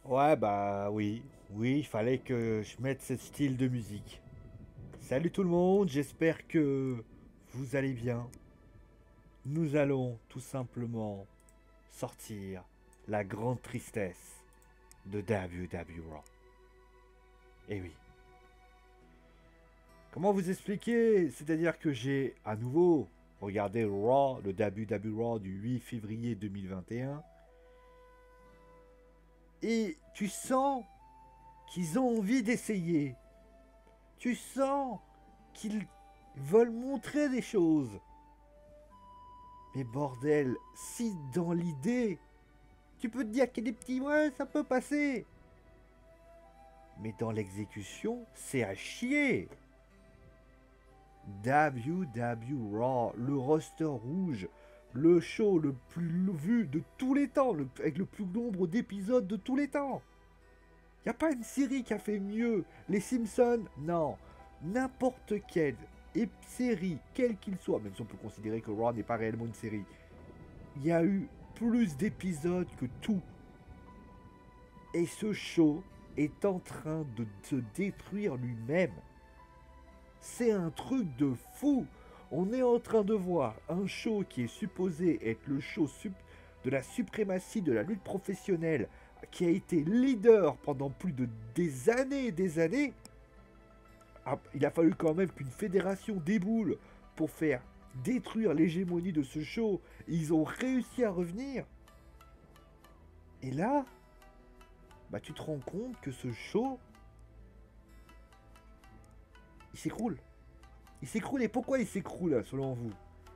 Ouais, bah oui, oui, il fallait que je mette ce style de musique. Salut tout le monde, j'espère que vous allez bien. Nous allons tout simplement sortir la grande tristesse de WWE Raw. Et oui. Comment vous expliquer? C'est-à-dire que j'ai à nouveau regardé Raw, le WWE Raw du 8 février 2021. Et tu sens qu'ils ont envie d'essayer. Tu sens qu'ils veulent montrer des choses. Mais bordel, si dans l'idée, tu peux te dire qu'il y a des petits ouais, ça peut passer. Mais dans l'exécution, c'est à chier. WW Raw, le roster rouge, le show le plus vu de tous les temps, avec le plus nombre d'épisodes de tous les temps. Y a pas une série qui a fait mieux. Les Simpsons, non. N'importe quelle série, quel qu'il soit, même si on peut considérer que Raw n'est pas réellement une série, il y a eu plus d'épisodes que tout. Et ce show est en train de se détruire lui-même. C'est un truc de fou. On est en train de voir un show qui est supposé être le show de la suprématie de la lutte professionnelle, qui a été leader pendant plus de des années et des années. Ah, il a fallu quand même qu'une fédération déboule pour faire détruire l'hégémonie de ce show. Ils ont réussi à revenir. Et là, bah tu te rends compte que ce show, il s'écroule. Il s'écroule, et pourquoi il s'écroule selon vous?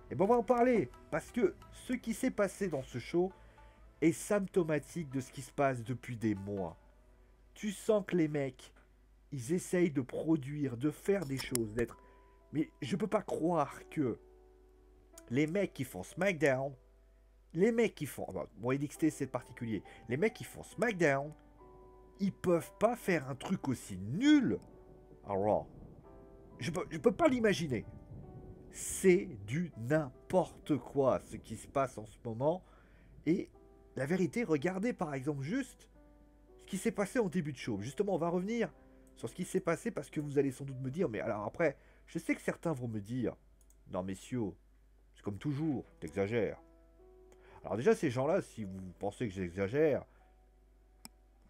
Et ben on va en parler, parce que ce qui s'est passé dans ce show est symptomatique de ce qui se passe depuis des mois. Tu sens que les mecs, ils essayent de produire, de faire des choses, d'être... Mais je peux pas croire que les mecs qui font SmackDown, les mecs qui font... Bon, NXT c'est particulier. Les mecs qui font SmackDown, ils peuvent pas faire un truc aussi nul à Raw. Je peux pas l'imaginer. C'est du n'importe quoi ce qui se passe en ce moment. Et la vérité, regardez par exemple juste ce qui s'est passé en début de show. Justement, on va revenir sur ce qui s'est passé parce que vous allez sans doute me dire, mais alors après, je sais que certains vont me dire, non messieurs, c'est comme toujours, t'exagères. Alors déjà, ces gens-là, si vous pensez que j'exagère,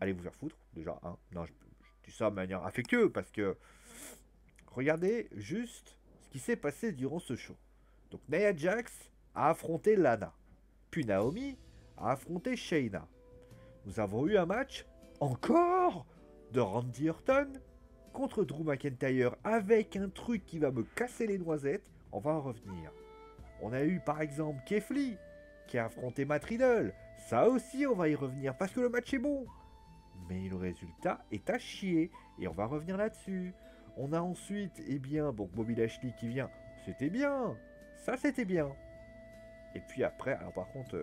allez vous faire foutre, déjà, hein. Non, je dis ça de manière affectueuse parce que regardez juste ce qui s'est passé durant ce show. Donc Nia Jax a affronté Lana. Puis Naomi a affronté Shayna. Nous avons eu un match, encore, de Randy Orton contre Drew McIntyre avec un truc qui va me casser les noisettes. On va en revenir. On a eu par exemple Keith Lee qui a affronté Matt Riddle. Ça aussi, on va y revenir parce que le match est bon. Mais le résultat est à chier et on va revenir là-dessus. On a ensuite, eh bien, bon, Bobby Lashley qui vient. C'était bien. Ça, c'était bien. Et puis après, alors par contre,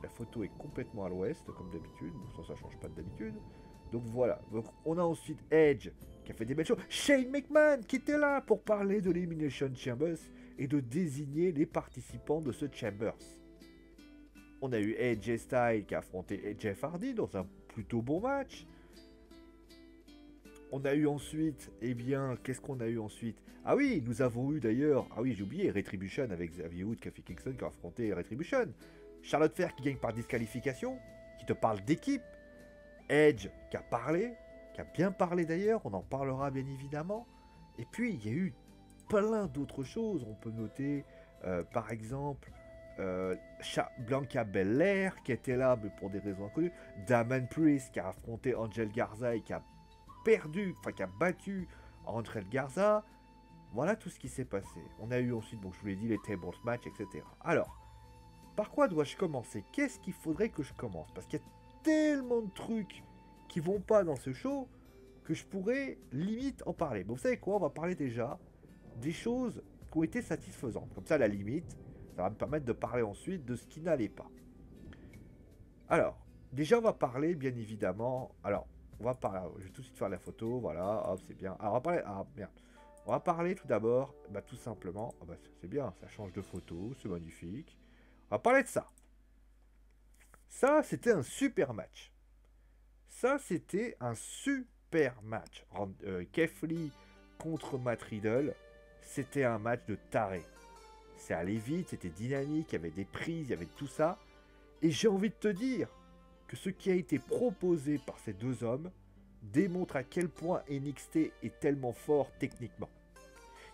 la photo est complètement à l'ouest, comme d'habitude. Bon, ça change pas d'habitude. Donc voilà. Donc on a ensuite Edge, qui a fait des belles choses. Shane McMahon, qui était là pour parler de l'Elimination Chambers et de désigner les participants de ce Chambers. On a eu Edge Styles qui a affronté Jeff Hardy dans un plutôt bon match. On a eu ensuite, eh bien, qu'est-ce qu'on a eu ensuite? Ah oui, nous avons eu d'ailleurs, ah oui, j'ai oublié, Retribution avec Xavier Wood, Kofi Kingston qui a affronté Retribution. Charlotte Flair qui gagne par disqualification, qui te parle d'équipe. Edge qui a parlé, qui a bien parlé d'ailleurs, on en parlera bien évidemment. Et puis, il y a eu plein d'autres choses. On peut noter, par exemple, Blanca Belair qui était là, mais pour des raisons inconnues. Damon Priest qui a affronté Angel Garza et qui a perdu, enfin qui a battu Angel Garza. Voilà tout ce qui s'est passé. On a eu ensuite, bon, je vous l'ai dit, les tables match, etc. Alors, par quoi dois-je commencer? Qu'est-ce qu'il faudrait que je commence? Parce qu'il y a tellement de trucs qui vont pas dans ce show que je pourrais limite en parler. Mais vous savez quoi? On va parler déjà des choses qui ont été satisfaisantes. Comme ça, à la limite, ça va me permettre de parler ensuite de ce qui n'allait pas. Alors, déjà, on va parler, bien évidemment. Alors, on va parler. Je vais tout de suite faire la photo. Voilà, hop, c'est bien. Alors, on va parler. Ah, merde. On va parler tout d'abord, bah, tout simplement. Ah, bah, c'est bien, ça change de photo, c'est magnifique. On va parler de ça. Ça, c'était un super match. Ça, c'était un super match. Keith Lee contre Matt Riddle, c'était un match de taré. C'est allé vite, c'était dynamique, il y avait des prises, il y avait tout ça. Et j'ai envie de te dire que ce qui a été proposé par ces deux hommes démontre à quel point NXT est tellement fort techniquement.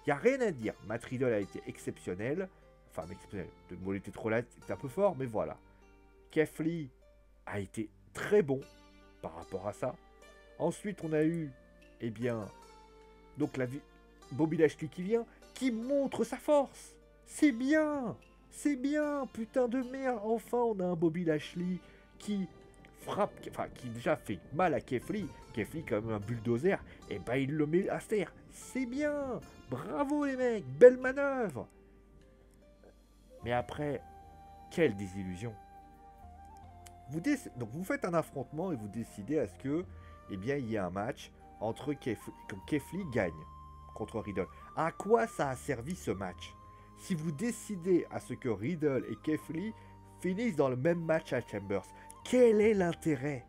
Il n'y a rien à dire. Matt Riddle a été exceptionnel. Enfin, exceptionnel. Le mot était trop là, c'était un peu fort, mais voilà. Keith Lee a été très bon par rapport à ça. Ensuite, on a eu, eh bien, donc Bobby Lashley qui vient, qui montre sa force. C'est bien, putain de merde. Enfin, on a un Bobby Lashley qui frappe, enfin, qui déjà fait mal à Keith Lee. Keith Lee, comme un bulldozer, et ben il le met à terre. C'est bien, bravo les mecs, belle manœuvre. Mais après, quelle désillusion. Donc vous faites un affrontement et vous décidez à ce que, eh bien, il y ait un match entre Keith Lee gagne contre Riddle. À quoi ça a servi ce match? Si vous décidez à ce que Riddle et Keith Lee finissent dans le même match à Chambers, quel est l'intérêt?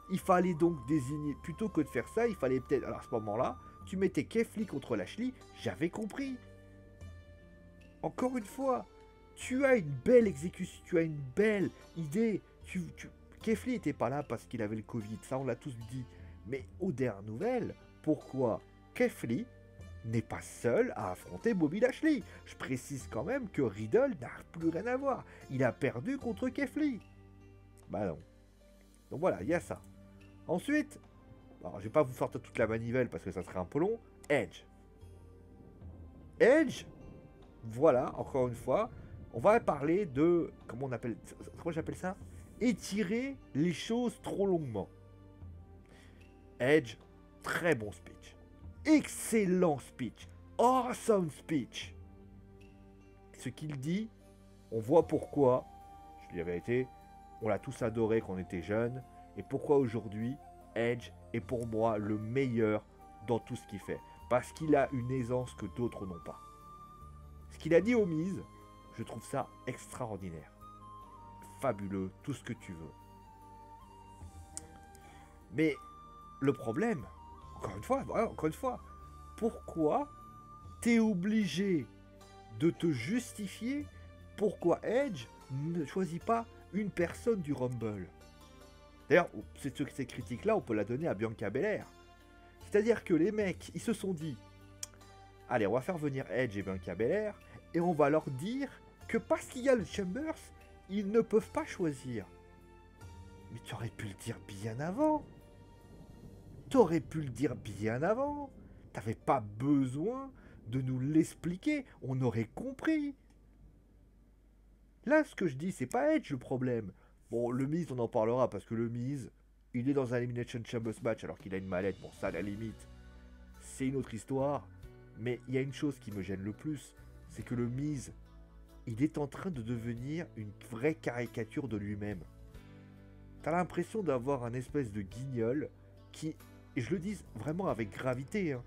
Il fallait donc désigner, plutôt que de faire ça, il fallait peut-être, alors à ce moment-là, tu mettais Keith Lee contre Lashley, j'avais compris. Encore une fois, tu as une belle exécution, tu as une belle idée. Keith Lee n'était pas là parce qu'il avait le Covid, ça on l'a tous dit. Mais aux dernières nouvelles, pourquoi Keith Lee n'est pas seul à affronter Bobby Lashley? Je précise quand même que Riddle n'a plus rien à voir. Il a perdu contre Keith Lee. Bah non. Donc voilà, il y a ça. Ensuite, alors je vais pas vous sortir toute la manivelle parce que ça serait un peu long. Edge. Edge, voilà, encore une fois, on va parler de, comment j'appelle ça? Étirer les choses trop longuement. Edge, très bon speech. Excellent speech. Awesome speech. Ce qu'il dit, on voit pourquoi, je dis la vérité, on l'a tous adoré quand on était jeunes, et pourquoi aujourd'hui, Edge est pour moi le meilleur dans tout ce qu'il fait. Parce qu'il a une aisance que d'autres n'ont pas. Ce qu'il a dit aux Miz, je trouve ça extraordinaire. Fabuleux, tout ce que tu veux. Mais le problème, encore une fois, pourquoi t'es obligé de te justifier pourquoi Edge ne choisit pas une personne du Rumble? D'ailleurs, ces critiques-là, on peut la donner à Bianca Belair. C'est-à-dire que les mecs, ils se sont dit, allez, on va faire venir Edge et Bianca Belair, et on va leur dire que parce qu'il y a le Chambers, ils ne peuvent pas choisir. Mais tu aurais pu le dire bien avant. T'aurais pu le dire bien avant. T'avais pas besoin de nous l'expliquer. On aurait compris. Là, ce que je dis, c'est pas Edge le problème. Bon, le Miz, on en parlera parce que le Miz, il est dans un Elimination Chambers match alors qu'il a une mallette. Bon, ça, à la limite, c'est une autre histoire. Mais il y a une chose qui me gêne le plus, c'est que le Miz, il est en train de devenir une vraie caricature de lui-même. T'as l'impression d'avoir un espèce de guignol qui, et je le dis vraiment avec gravité, hein,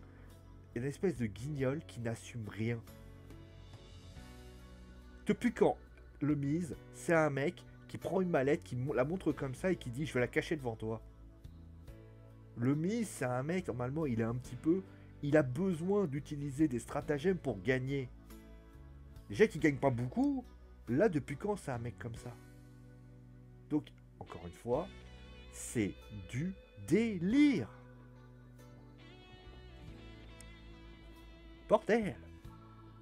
une espèce de guignol qui n'assume rien. Depuis quand le Miz, c'est un mec qui prend une mallette, qui la montre comme ça et qui dit « je vais la cacher devant toi ». Le Miz, c'est un mec, normalement, il est un petit peu... Il a besoin d'utiliser des stratagèmes pour gagner. Déjà qu'il gagne pas beaucoup, là, depuis quand c'est un mec comme ça? Donc, encore une fois, c'est du délire. Bordel.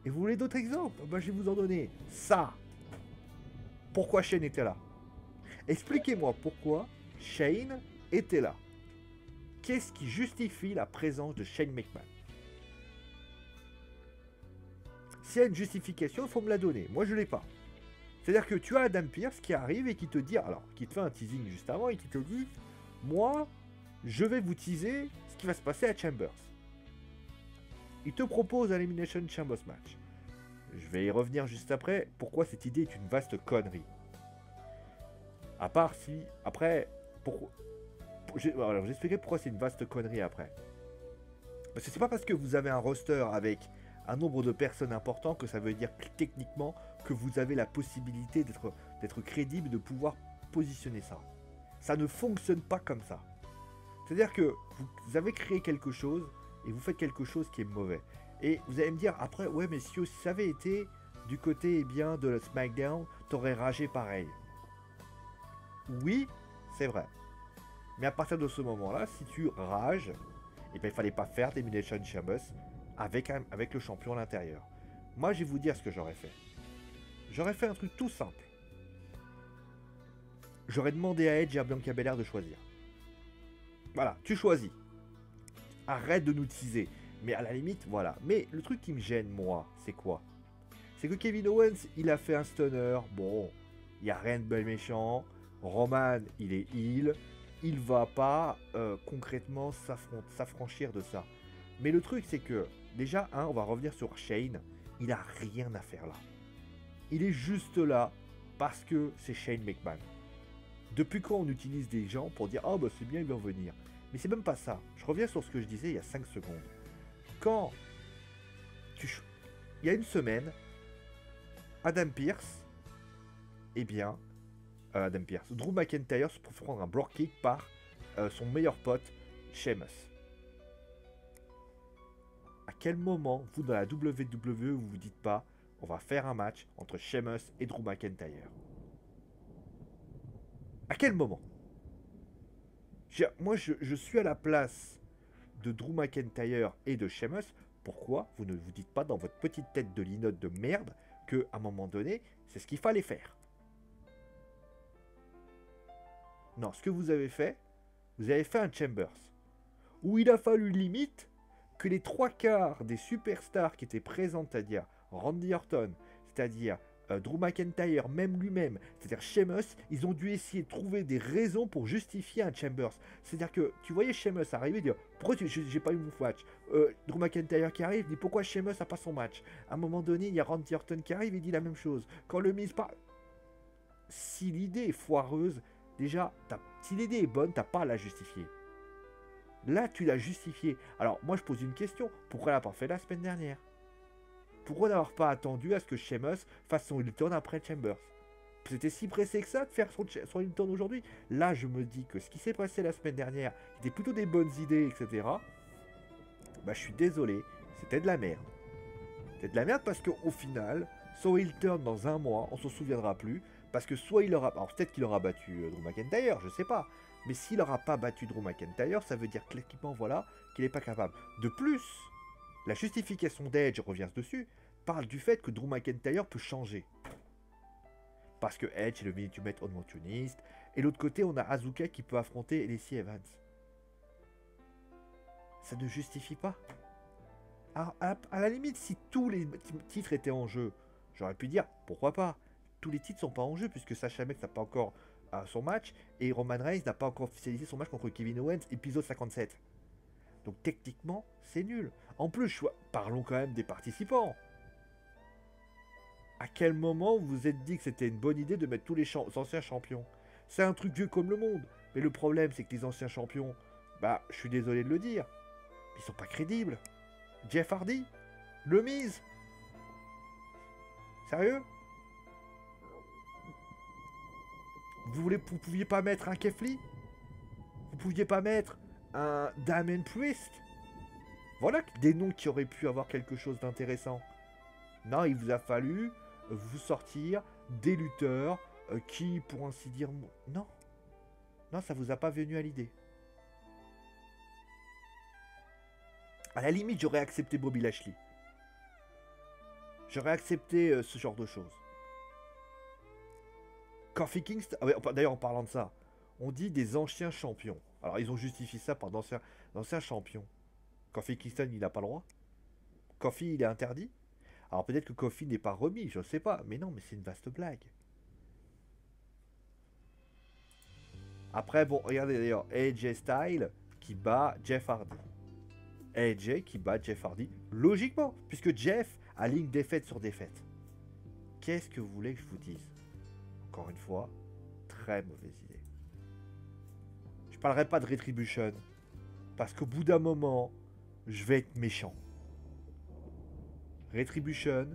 Et vous voulez d'autres exemples? Ben, je vais vous en donner. Ça. Pourquoi Shane était là? Expliquez-moi pourquoi Shane était là. Qu'est-ce qui justifie la présence de Shane McMahon? S'il y a une justification, il faut me la donner. Moi, je ne l'ai pas. C'est-à-dire que tu as Adam Pearce qui arrive et qui te dit, alors, qui te fait un teasing juste avant et qui te dit, moi, je vais vous teaser ce qui va se passer à Chambers. Il te propose un Elimination Chambers match. Je vais y revenir juste après. Pourquoi cette idée est une vaste connerie. À part si, après, alors j'expliquerai pourquoi c'est une vaste connerie après. Parce que c'est pas parce que vous avez un roster avec un nombre de personnes important que ça veut dire techniquement que vous avez la possibilité d'être crédible et de pouvoir positionner ça. Ça ne fonctionne pas comme ça. C'est-à-dire que vous avez créé quelque chose et vous faites quelque chose qui est mauvais. Et vous allez me dire après, ouais, mais si ça avait été du côté bien de la SmackDown, t'aurais ragé pareil. Oui, c'est vrai. Mais à partir de ce moment-là, si tu rages, eh bien, il fallait pas faire d'Elimination Chamber avec le champion à l'intérieur. Moi, je vais vous dire ce que j'aurais fait. J'aurais fait un truc tout simple. J'aurais demandé à Edge et à Bianca Belair de choisir. Voilà, tu choisis. Arrête de nous teaser. Mais à la limite, voilà. Mais le truc qui me gêne, moi, c'est quoi? C'est que Kevin Owens, il a fait un stunner. Bon, il n'y a rien de bel méchant. Roman, il est heel. Il va pas concrètement s'affranchir de ça. Mais le truc, c'est que, déjà, on va revenir sur Shane. Il a rien à faire là. Il est juste là parce que c'est Shane McMahon. Depuis quand on utilise des gens pour dire « Ah bah c'est bien, il va revenir ». Mais c'est même pas ça. Je reviens sur ce que je disais il y a 5 secondes. Quand il y a une semaine, Adam Pearce, Drew McIntyre se trouve prendre un block kick par son meilleur pote, Sheamus. À quel moment, vous dans la WWE, vous vous dites pas on va faire un match entre Sheamus et Drew McIntyre? À quel moment? Moi, je suis à la place de Drew McIntyre et de Sheamus. Pourquoi vous ne vous dites pas dans votre petite tête de linotte de merde qu'à un moment donné, c'est ce qu'il fallait faire? Non, ce que vous avez fait un Chambers. Où il a fallu limite que les 3/4 des superstars qui étaient présents, c'est-à-dire Randy Orton, c'est-à-dire Drew McIntyre, même lui-même, c'est-à-dire Sheamus, ils ont dû essayer de trouver des raisons pour justifier un Chambers. C'est-à-dire que tu voyais Sheamus arriver et dire pourquoi j'ai pas eu mon match. Drew McIntyre qui arrive dit pourquoi Sheamus a pas son match. À un moment donné, il y a Randy Orton qui arrive et dit la même chose. Quand le Miz parle, si l'idée est foireuse, déjà, si l'idée est bonne, t'as pas à la justifier. Là, tu l'as justifié. Alors, moi, je pose une question. Pourquoi elle n'a pas fait la semaine dernière? Pourquoi n'avoir pas attendu à ce que Sheamus fasse son heel turn après Chambers? C'était si pressé que ça de faire son heel turn aujourd'hui. Là, je me dis que ce qui s'est passé la semaine dernière, c'était plutôt des bonnes idées, etc. Bah, je suis désolé, c'était de la merde. C'était de la merde parce qu'au final, son heel turn dans un mois, on s'en souviendra plus. Parce que soit il aura... Alors, peut-être qu'il aura battu Drew McIntyre, je sais pas. Mais s'il n'aura pas battu Drew McIntyre, ça veut dire clairement, voilà, qu'il n'est pas capable. De plus, la justification d'Edge, je reviens dessus, parle du fait que Drew McIntyre peut changer. Parce que Edge est le Ultimate opportuniste. Et l'autre côté, on a Asuka qui peut affronter Lacey Evans. Ça ne justifie pas. Alors, à la limite, si tous les titres étaient en jeu, j'aurais pu dire, pourquoi pas. Tous les titres sont pas en jeu, puisque Sasha Banks n'a pas encore son match, et Roman Reigns n'a pas encore officialisé son match contre Kevin Owens, épisode 57. Donc techniquement, c'est nul. En plus, parlons quand même des participants. À quel moment vous vous êtes dit que c'était une bonne idée de mettre tous les anciens champions? C'est un truc vieux comme le monde. Mais le problème, c'est que les anciens champions, bah, je suis désolé de le dire, ils sont pas crédibles. Jeff Hardy, le Miz. Sérieux? Vous pouviez pas mettre un Keith Lee? Vous pouviez pas mettre un Damien Priest? Voilà des noms qui auraient pu avoir quelque chose d'intéressant. Non, il vous a fallu vous sortir des lutteurs qui, pour ainsi dire... Non. Non, ça vous a pas venu à l'idée. À la limite, j'aurais accepté Bobby Lashley. J'aurais accepté ce genre de choses. Kofi Kingston... Ah ouais, d'ailleurs, en parlant de ça, on dit des anciens champions. Alors, ils ont justifié ça par d'anciens champions. Kofi Kingston, il n'a pas le droit. Kofi, il est interdit. Alors, peut-être que Kofi n'est pas remis, je ne sais pas. Mais non, mais c'est une vaste blague. Après, bon, regardez d'ailleurs, AJ Styles qui bat Jeff Hardy. AJ qui bat Jeff Hardy, logiquement, puisque Jeff a ligne défaite sur défaite. Qu'est-ce que vous voulez que je vous dise? Encore une fois, très mauvaise idée. Je parlerai pas de Retribution, parce qu'au bout d'un moment, je vais être méchant. Retribution,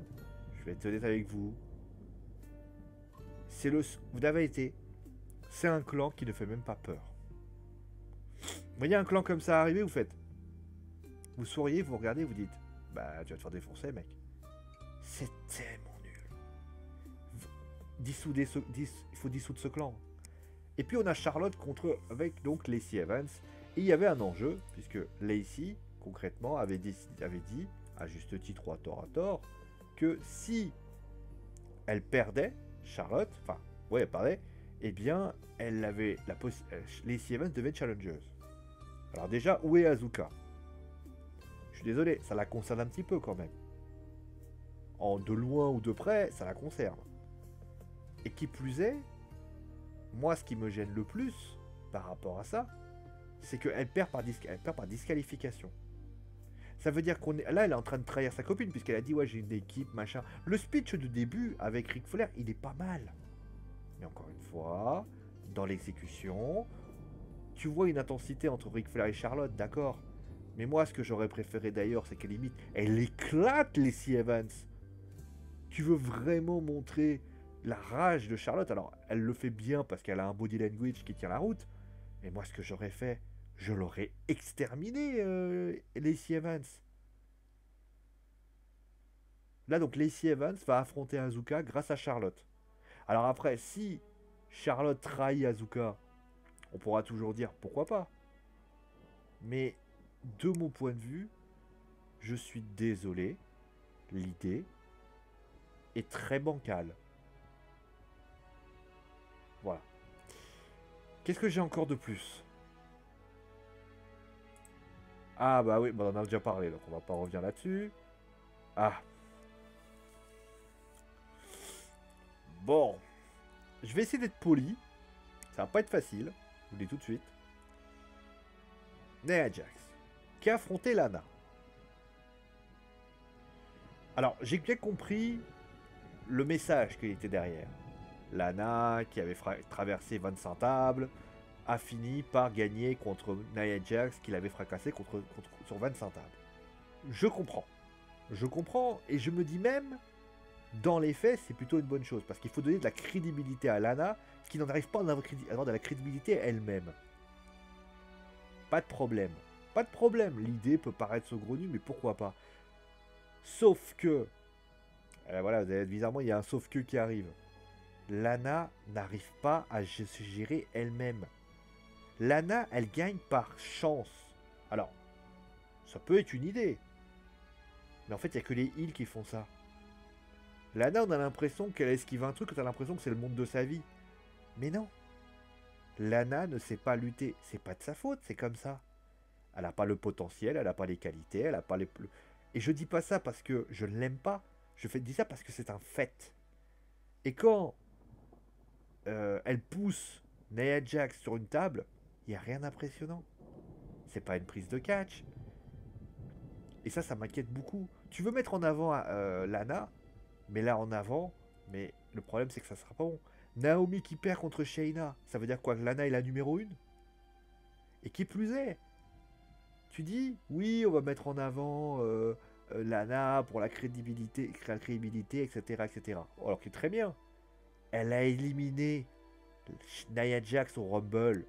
je vais être honnête avec vous, vous avez été, c'est un clan qui ne fait même pas peur. Vous voyez un clan comme ça arriver, vous faites... Vous souriez, vous regardez, vous dites... Bah, tu vas te faire défoncer, mec. C'est tellement nul. Il faut dissoudre ce clan. Et puis on a Charlotte avec donc Lacey Evans. Et il y avait un enjeu, puisque Lacey, concrètement, avait dit, à juste titre ou à tort, que si elle perdait, Charlotte, enfin, ouais, elle perdait, eh bien, elle avait la Lacey Evans devait être challengeuse. Alors déjà, où est Asuka? Je suis désolé, ça la concerne un petit peu quand même. De loin ou de près, ça la concerne. Et qui plus est, moi, ce qui me gêne le plus par rapport à ça, c'est qu'elle perd par disqualification. Ça veut dire qu'on est... Là, elle est en train de trahir sa copine, puisqu'elle a dit, ouais, j'ai une équipe, machin. Le speech de début avec Ric Flair, il est pas mal. Mais encore une fois, dans l'exécution, tu vois une intensité entre Ric Flair et Charlotte, d'accord. Mais moi, ce que j'aurais préféré d'ailleurs, c'est qu'elle limite, elle éclate Lacey Evans. Tu veux vraiment montrer la rage de Charlotte? Alors, elle le fait bien parce qu'elle a un body language qui tient la route. Mais moi, ce que j'aurais fait, je l'aurais exterminé, Lacey Evans. Là, donc, Lacey Evans va affronter Asuka grâce à Charlotte. Alors après, si Charlotte trahit Asuka, on pourra toujours dire pourquoi pas. Mais de mon point de vue, je suis désolé, l'idée est très bancale. Voilà. Qu'est-ce que j'ai encore de plus? Ah bah oui, bah on en a déjà parlé, donc on va pas revenir là-dessus. Ah. Bon. Je vais essayer d'être poli. Ça va pas être facile. Je vous le dis tout de suite. Nia Jax, qui a affronté Lana. Alors, j'ai bien compris le message qui était derrière. Lana, qui avait traversé 25 tables, a fini par gagner contre Nia Jax, qui l'avait fracassé sur 25 tables. Je comprends. Je comprends, et je me dis même, dans les faits, c'est plutôt une bonne chose, parce qu'il faut donner de la crédibilité à Lana, qui n'en arrive pas à avoir de la crédibilité elle-même. Pas de problème. Pas de problème. L'idée peut paraître saugrenue, mais pourquoi pas? Sauf que... voilà, bizarrement, il y a un sauf que qui arrive. Lana n'arrive pas à se gérer elle-même. Lana, elle gagne par chance. Alors, ça peut être une idée. Mais en fait, il n'y a que les heals qui font ça. Lana, on a l'impression qu'elle esquive un truc, on a l'impression que c'est le monde de sa vie. Mais non. Lana ne sait pas lutter. C'est pas de sa faute, c'est comme ça. Elle n'a pas le potentiel, elle n'a pas les qualités, elle n'a pas les... Et je dis pas ça parce que je ne l'aime pas. Dis ça parce que c'est un fait. Et quand elle pousse Nia Jax sur une table, il n'y a rien d'impressionnant. C'est pas une prise de catch. Et ça m'inquiète beaucoup. Tu veux mettre en avant Lana, mais là en avant, mais le problème c'est que ça sera pas bon. Naomi qui perd contre Shayna, ça veut dire quoi? Que Lana est la numéro 1? Et qui plus est, tu dis, oui, on va mettre en avant Lana pour la crédibilité, etc., etc. Alors que très bien. Elle a éliminé Nia Jax au Rumble.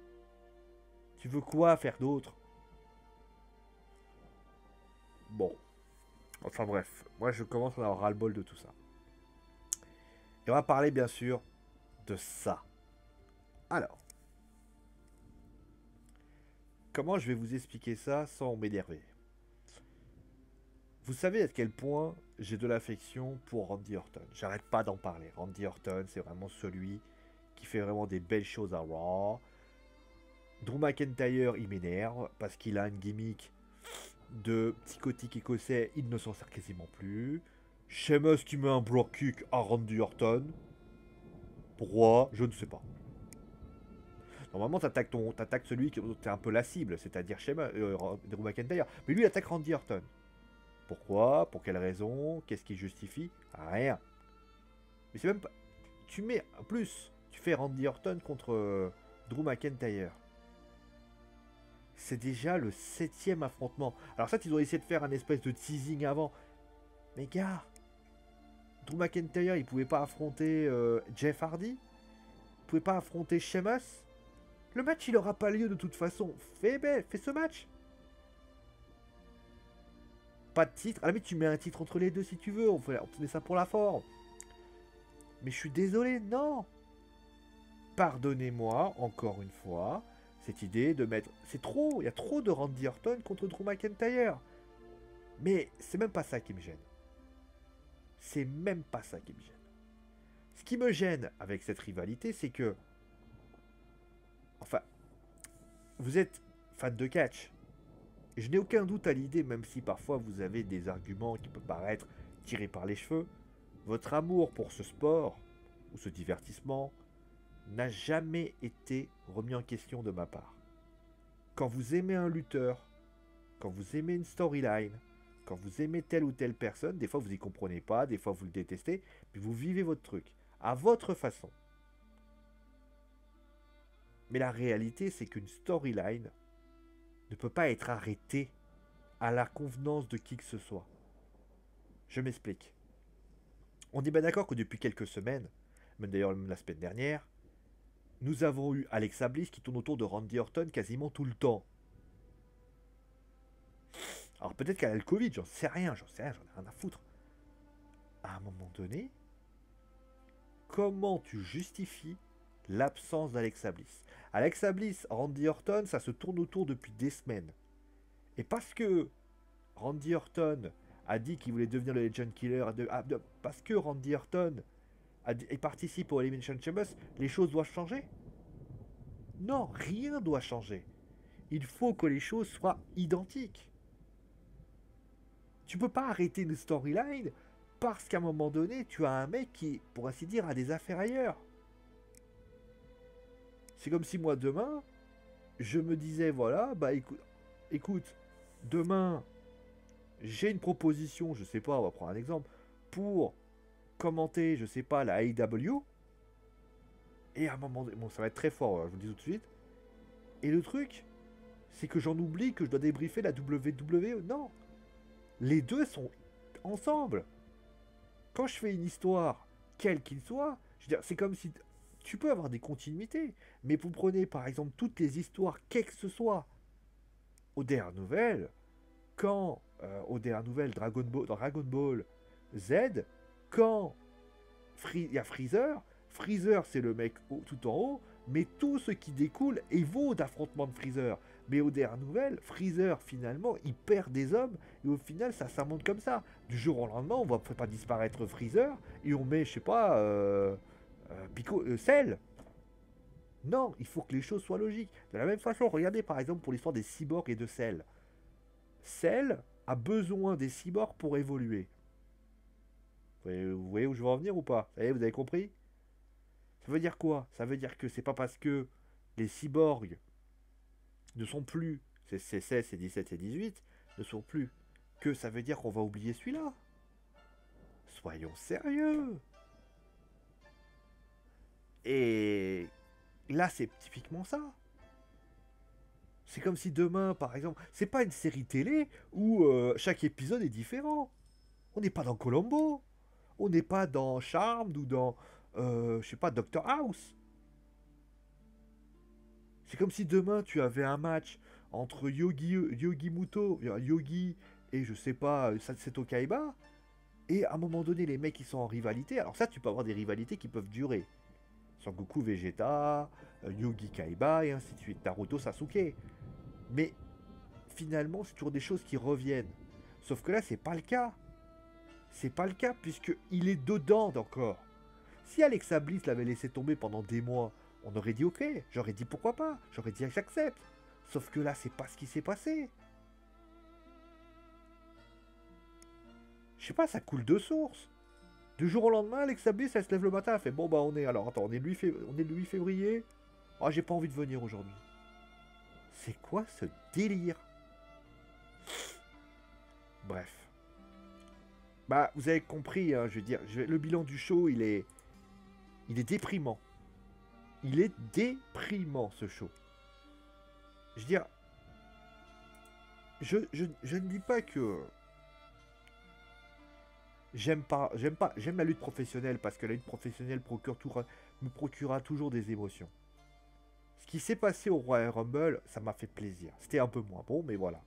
Tu veux quoi faire d'autre? Bon. Enfin bref, moi je commence à avoir ras-le-bol de tout ça. Et on va parler bien sûr de ça. Alors. Comment je vais vous expliquer ça sans m'énerver? Vous savez à quel point j'ai de l'affection pour Randy Orton. J'arrête pas d'en parler. Randy Orton, c'est vraiment celui qui fait vraiment des belles choses à Raw. Drew McIntyre, il m'énerve parce qu'il a une gimmick de psychotique écossais. Il ne s'en sert quasiment plus. Sheamus qui met un block kick à Randy Orton. Pourquoi? Je ne sais pas. Normalement, t'attaques celui qui est un peu la cible, c'est-à-dire Drew McIntyre. Mais lui, il attaque Randy Orton. Pourquoi? Pour quelle raison? Qu'est-ce qui justifie? Rien. Mais c'est même pas... Tu mets... En plus, tu fais Randy Orton contre Drew McIntyre. C'est déjà le 7e affrontement. Alors ça, ils ont essayé de faire un espèce de teasing avant. Mais gars, Drew McIntyre, il pouvait pas affronter Jeff Hardy? pouvez pas affronter Sheamus? Le match, il aura pas lieu de toute façon. Fais ce match. Pas de titre. Ah mais tu mets un titre entre les deux si tu veux. On fait ça pour la forme. Mais je suis désolé, non. Pardonnez-moi, encore une fois, cette idée de mettre... C'est trop, il y a trop de Randy Orton contre Drew McIntyre. Mais c'est même pas ça qui me gêne. C'est même pas ça qui me gêne. Ce qui me gêne avec cette rivalité, c'est que... Enfin, vous êtes fan de catch. Et je n'ai aucun doute à l'idée, même si parfois vous avez des arguments qui peuvent paraître tirés par les cheveux. Votre amour pour ce sport, ou ce divertissement, n'a jamais été remis en question de ma part. Quand vous aimez un lutteur, quand vous aimez une storyline, quand vous aimez telle ou telle personne, des fois vous y comprenez pas, des fois vous le détestez, puis vous vivez votre truc, à votre façon. Mais la réalité, c'est qu'une storyline ne peut pas être arrêtée à la convenance de qui que ce soit. Je m'explique. On est bien d'accord que depuis quelques semaines, même d'ailleurs la semaine dernière, nous avons eu Alexa Bliss qui tourne autour de Randy Orton quasiment tout le temps. Alors peut-être qu'elle a le Covid, j'en sais rien, j'en ai rien à foutre. À un moment donné, comment tu justifies l'absence d'Alexa Bliss? Alexa Bliss, Randy Orton, ça se tourne autour depuis des semaines. Et parce que Randy Orton a dit qu'il voulait devenir le Legend Killer, parce que Randy Orton participe au Elimination Chamber, les choses doivent changer? Non, rien doit changer. Il faut que les choses soient identiques. Tu peux pas arrêter une storyline parce qu'à un moment donné, tu as un mec qui, pour ainsi dire, a des affaires ailleurs. C'est comme si moi, demain, je me disais, voilà, bah écoute, demain, j'ai une proposition, je sais pas, on va prendre un exemple, pour commenter, je sais pas, la AEW. Et à un moment donné, bon, ça va être très fort, je vous le dis tout de suite. Et le truc, c'est que j'en oublie que je dois débriefer la WWE. Non, les deux sont ensemble. Quand je fais une histoire, quelle qu'il soit, je veux dire, c'est comme si tu peux avoir des continuités, mais vous prenez par exemple toutes les histoires, quelles que ce soit, aux dernières nouvelles, quand aux dernières nouvelles Dragon Ball Z, quand il y a Freezer, Freezer c'est le mec tout en haut, mais tout ce qui découle évaut d'affrontement de Freezer. Mais aux dernières nouvelles, Freezer finalement il perd des hommes et au final ça monte comme ça. Du jour au lendemain, on ne va pas disparaître Freezer et on met, je sais pas, Cell. Non, il faut que les choses soient logiques. De la même façon, regardez par exemple pour l'histoire des cyborgs et de Cell. Cell a besoin des cyborgs pour évoluer. Vous voyez où je veux en venir ou pas? Vous avez compris? Ça veut dire quoi? Ça veut dire que c'est pas parce que les cyborgs ne sont plus, c'est 16, c'est 17, c'est 18, ne sont plus, que ça veut dire qu'on va oublier celui-là. Soyons sérieux. Et là, c'est typiquement ça. C'est comme si demain, par exemple, c'est pas une série télé où chaque épisode est différent. On n'est pas dans Columbo. On n'est pas dans Charmed ou dans, je sais pas, Doctor House. C'est comme si demain tu avais un match entre Yogi Muto, Yogi et je sais pas, Seto Kaiba. Et à un moment donné, les mecs ils sont en rivalité. Alors ça, tu peux avoir des rivalités qui peuvent durer. Sangoku Vegeta, Yogi Kaiba et ainsi de suite. Naruto Sasuke. Mais finalement, c'est toujours des choses qui reviennent. Sauf que là, c'est pas le cas. C'est pas le cas puisqu'il est dedans encore. Si Alexa Bliss l'avait laissé tomber pendant des mois, on aurait dit ok, j'aurais dit pourquoi pas, j'aurais dit j'accepte. Sauf que là, c'est pas ce qui s'est passé. Je sais pas, ça coule de source. Du jour au lendemain, Alexa Bliss, elle se lève le matin, elle fait bon bah on est, alors attends, on est le 8 février. Ah, j'ai pas envie de venir aujourd'hui. C'est quoi ce délire? Bref. Bah, vous avez compris, hein, je veux dire, le bilan du show, il est déprimant. Il est déprimant, ce show. Je veux dire, je ne dis pas que j'aime la lutte professionnelle parce que la lutte professionnelle procure tout, me procurera toujours des émotions. Ce qui s'est passé au Royal Rumble, ça m'a fait plaisir. C'était un peu moins bon, mais voilà.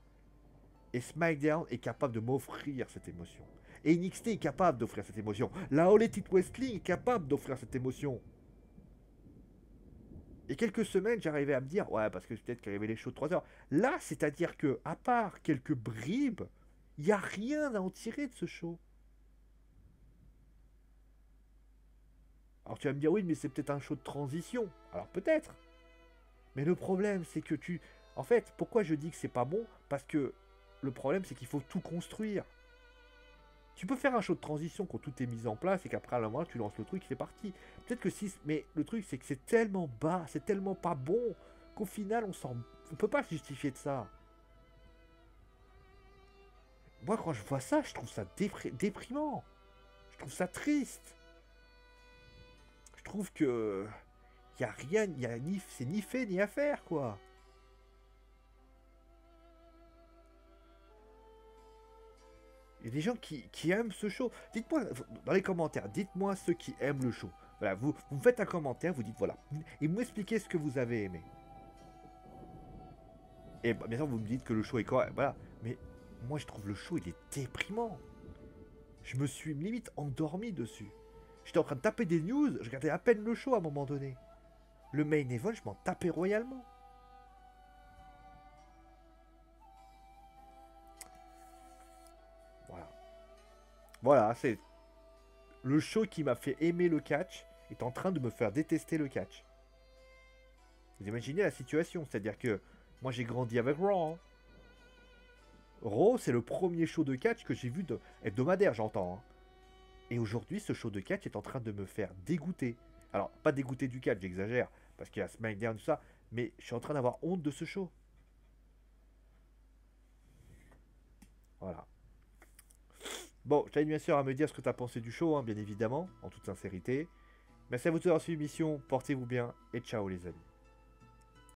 Et SmackDown est capable de m'offrir cette émotion. Et NXT est capable d'offrir cette émotion. La All Elite Wrestling est capable d'offrir cette émotion. Et quelques semaines, j'arrivais à me dire, ouais, parce que peut-être qu'il y avait les shows de 3 heures. Là, c'est-à-dire que, à part quelques bribes, il n'y a rien à en tirer de ce show. Alors tu vas me dire, oui, mais c'est peut-être un show de transition. Alors peut-être. Mais le problème, c'est que tu... En fait, pourquoi je dis que c'est pas bon? Parce que le problème, c'est qu'il faut tout construire. Tu peux faire un show de transition quand tout est mis en place et qu'après, à la main, tu lances le truc, c'est parti. Peut-être que si... Mais le truc, c'est que c'est tellement bas, c'est tellement pas bon, qu'au final, on peut pas se justifier de ça. Moi, quand je vois ça, je trouve ça déprimant. Je trouve ça triste. Je trouve que... Il n'y a rien, c'est ni fait ni à faire, quoi. Il y a des gens qui aiment ce show. Dites-moi dans les commentaires, dites-moi ceux qui aiment le show. Voilà, vous me faites un commentaire, vous dites voilà. Et vous m'expliquez ce que vous avez aimé. Et bah, bien sûr, vous me dites que le show est correct. Voilà. Mais moi, je trouve le show, il est déprimant. Je me suis limite endormi dessus. J'étais en train de taper des news, je regardais à peine le show à un moment donné. Le main event, je m'en tapais royalement. Voilà. Voilà, c'est... Le show qui m'a fait aimer le catch est en train de me faire détester le catch. Vous imaginez la situation, c'est-à-dire que moi j'ai grandi avec Raw. Hein. Raw, c'est le premier show de catch que j'ai vu hebdomadaire, j'entends. Hein. Et aujourd'hui, ce show de catch est en train de me faire dégoûter. Alors, pas dégoûter du catch, j'exagère, parce qu'il y a SmackDown, tout ça, mais je suis en train d'avoir honte de ce show. Voilà. Bon, je t'invite bien sûr à me dire ce que tu as pensé du show, hein, bien évidemment, en toute sincérité. Merci à vous de avoir suivi l'émission, portez-vous bien, et ciao les amis.